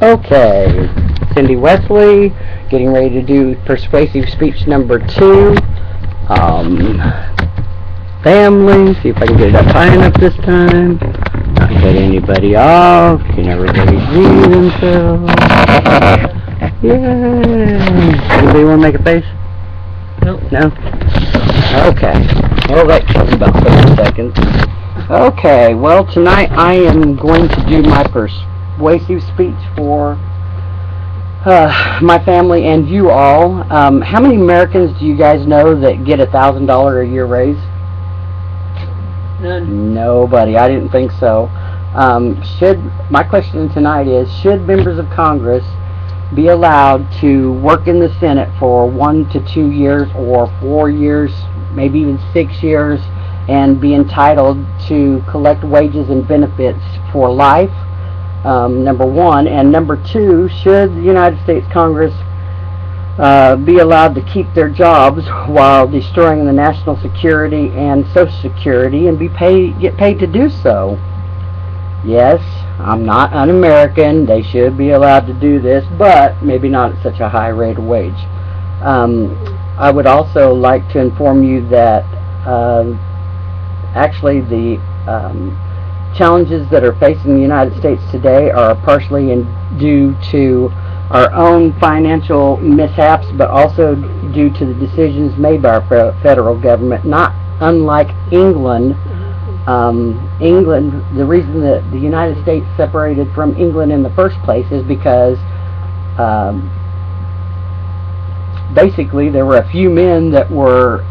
Okay, Cindy Wesley, getting ready to do persuasive speech number 2. Family, see if I can get it up high enough this time. Not cut anybody off. Can everybody see themselves? Yay! Anybody want to make a face? Nope. No? Okay. Well, that takes about 30 seconds. Okay, well, tonight I am going to do my persuasive speech for my family and you all. How many Americans do you guys know that get $1,000 a year raise? None. Nobody. I didn't think so. My question tonight is, should members of Congress be allowed to work in the Senate for 1 to 2 years or 4 years, maybe even 6 years, and be entitled to collect wages and benefits for life? Number one. And number two, should the United States Congress be allowed to keep their jobs while destroying the national security and Social Security and get paid to do so? Yes, I'm not un-American. They should be allowed to do this, but maybe not at such a high rate of wage. I would also like to inform you that actually the challenges that are facing the United States today are partially due to our own financial mishaps, but also due to the decisions made by our federal government, not unlike England. The reason that the United States separated from England in the first place is because basically there were a few men that were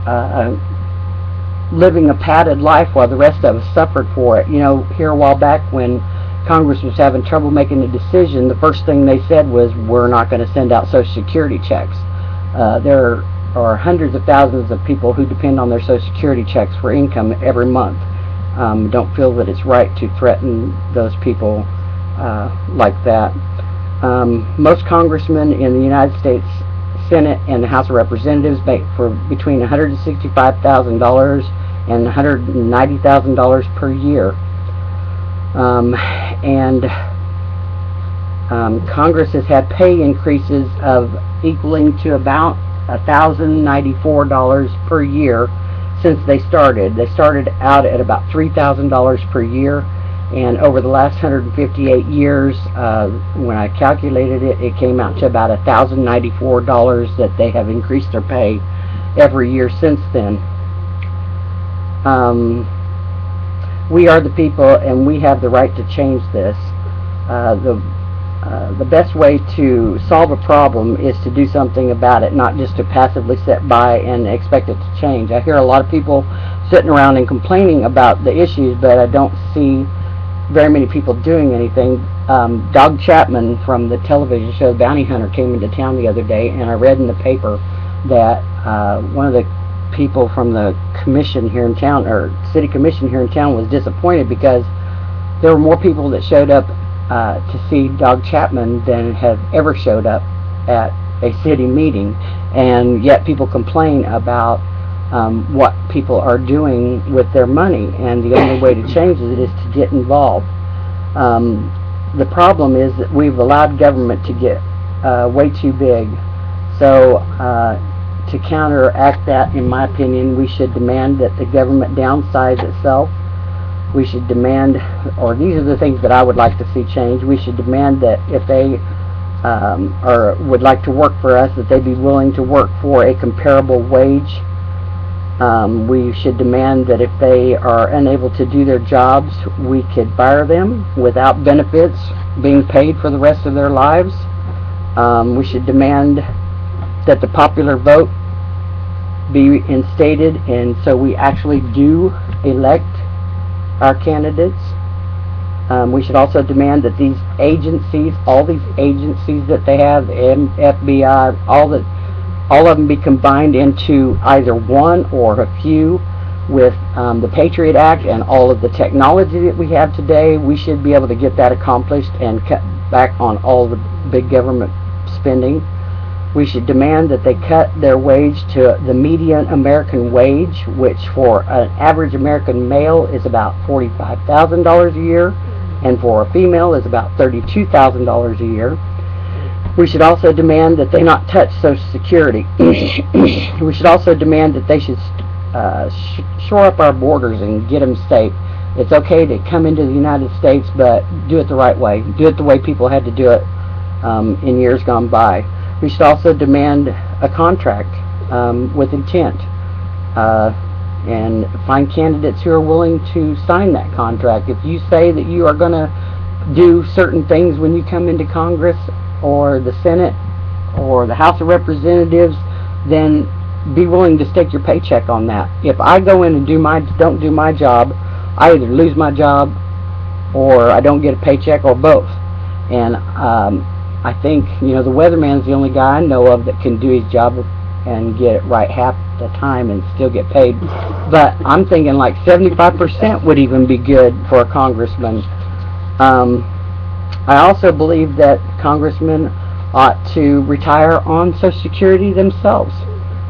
living a padded life while the rest of us suffered for it. You know, here a while back when Congress was having trouble making a decision, the first thing they said was, we're not going to send out Social Security checks. There are hundreds of thousands of people who depend on their Social Security checks for income every month. Don't feel that it's right to threaten those people like that. Most congressmen in the United States Senate and the House of Representatives make for between $165,000 and $190,000 per year. Congress has had pay increases of equaling to about $1,094 per year since they started. They started out at about $3,000 per year, and over the last 158 years, when I calculated it, it came out to about $1,094 that they have increased their pay every year since then. We are the people, and we have the right to change this. The best way to solve a problem is to do something about it, not just to passively sit by and expect it to change. I hear a lot of people sitting around and complaining about the issues, but I don't see very many people doing anything. Doug Chapman from the television show Bounty Hunter came into town the other day, and I read in the paper that one of the people from the commission here in town, or city commission here in town, was disappointed because there were more people that showed up to see Doug Chapman than have ever showed up at a city meeting, and yet people complain about what people are doing with their money, and the only way to change it is to get involved. The problem is that we've allowed government to get way too big. So to counteract that, in my opinion, we should demand that the government downsize itself. We should demand, or these are the things that I would like to see change. We should demand that if they would like to work for us, that they be willing to work for a comparable wage. We should demand that if they are unable to do their jobs, we could fire them without benefits being paid for the rest of their lives. We should demand that the popular vote be instated, and so we actually do elect our candidates. We should also demand that these agencies, all these agencies that they have, FBI, all of them be combined into either one or a few. With the Patriot Act and all of the technology that we have today, we should be able to get that accomplished and cut back on all the big government spending. We should demand that they cut their wage to the median American wage, which for an average American male is about $45,000 a year. and for a female is about $32,000 a year. We should also demand that they not touch Social Security. We should also demand that they should shore up our borders and get them safe. It's okay to come into the United States, but do it the right way. Do it the way people had to do it in years gone by. We should also demand a contract with intent and find candidates who are willing to sign that contract. If you say that you are going to do certain things when you come into Congress or the Senate or the House of Representatives, then be willing to stake your paycheck on that. If I go in and don't do my job, I either lose my job or I don't get a paycheck, or both. And I think, the weatherman's the only guy I know of that can do his job and get it right half the time and still get paid. But I'm thinking like 75% would even be good for a congressman. I also believe that congressmen ought to retire on Social Security themselves.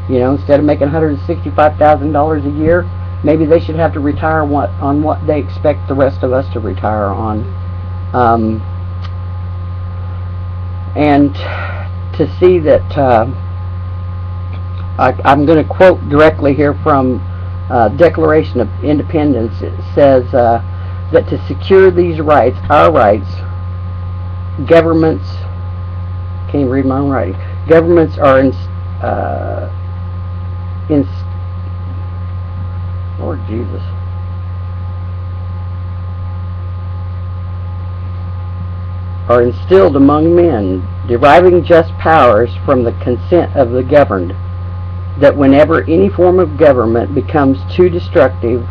Instead of making $165,000 a year, maybe they should have to retire on what they expect the rest of us to retire on. And to see that, I'm going to quote directly here from Declaration of Independence. It says that to secure these rights, our rights, governments, can't even read my own writing, governments are Lord Jesus. Are instilled among men, deriving just powers from the consent of the governed, that whenever any form of government becomes too destructive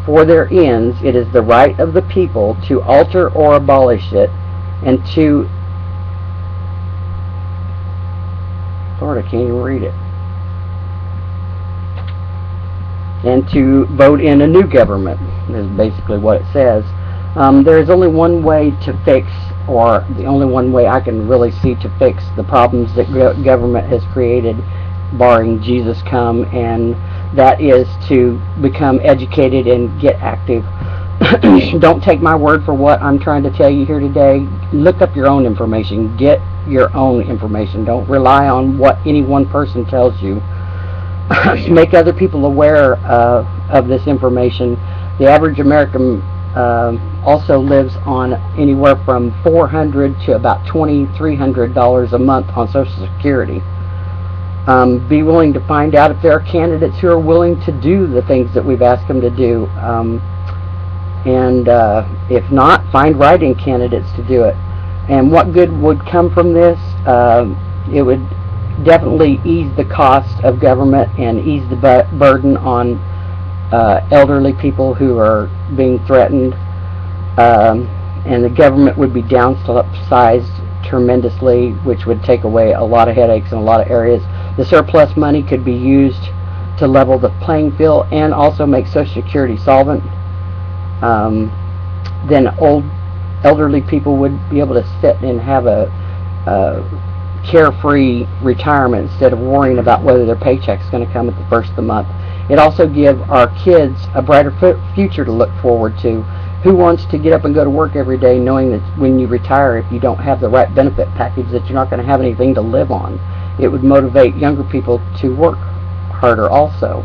for their ends, it is the right of the people to alter or abolish it, and to... Lord, I can't even read it. And to vote in a new government, is basically what it says. There is only one way to fix, or the only one way I can really see to fix the problems that government has created, barring Jesus come, and that is to become educated and get active. Don't take my word for what I'm trying to tell you here today. Look up your own information. Get your own information. Don't rely on what any one person tells you. Make other people aware of this information. The average American also lives on anywhere from $400 to about $2,300 a month on Social Security. Be willing to find out if there are candidates who are willing to do the things that we've asked them to do. And if not, find write-in candidates to do it. And what good would come from this? It would definitely ease the cost of government and ease the burden on elderly people who are being threatened, and the government would be downsized tremendously, which would take away a lot of headaches in a lot of areas. The surplus money could be used to level the playing field and also make Social Security solvent. Then elderly people would be able to sit and have a carefree retirement instead of worrying about whether their paycheck's going to come at the first of the month. It also gives our kids a brighter future to look forward to. Who wants to get up and go to work every day knowing that when you retire, if you don't have the right benefit package, that you're not going to have anything to live on? It would motivate younger people to work harder also.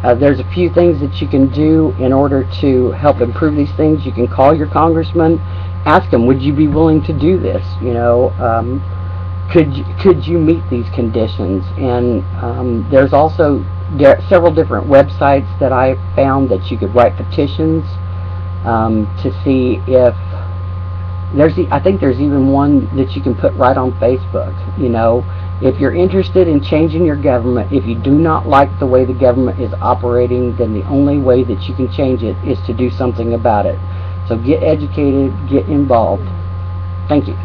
There's a few things that you can do in order to help improve these things. You can call your congressman, ask them, would you be willing to do this? Could you meet these conditions? And there's also several different websites that I found that you could write petitions to see if I think there's even one that you can put right on Facebook. If you're interested in changing your government, if you do not like the way the government is operating, then the only way that you can change it is to do something about it. So get educated, get involved. Thank you.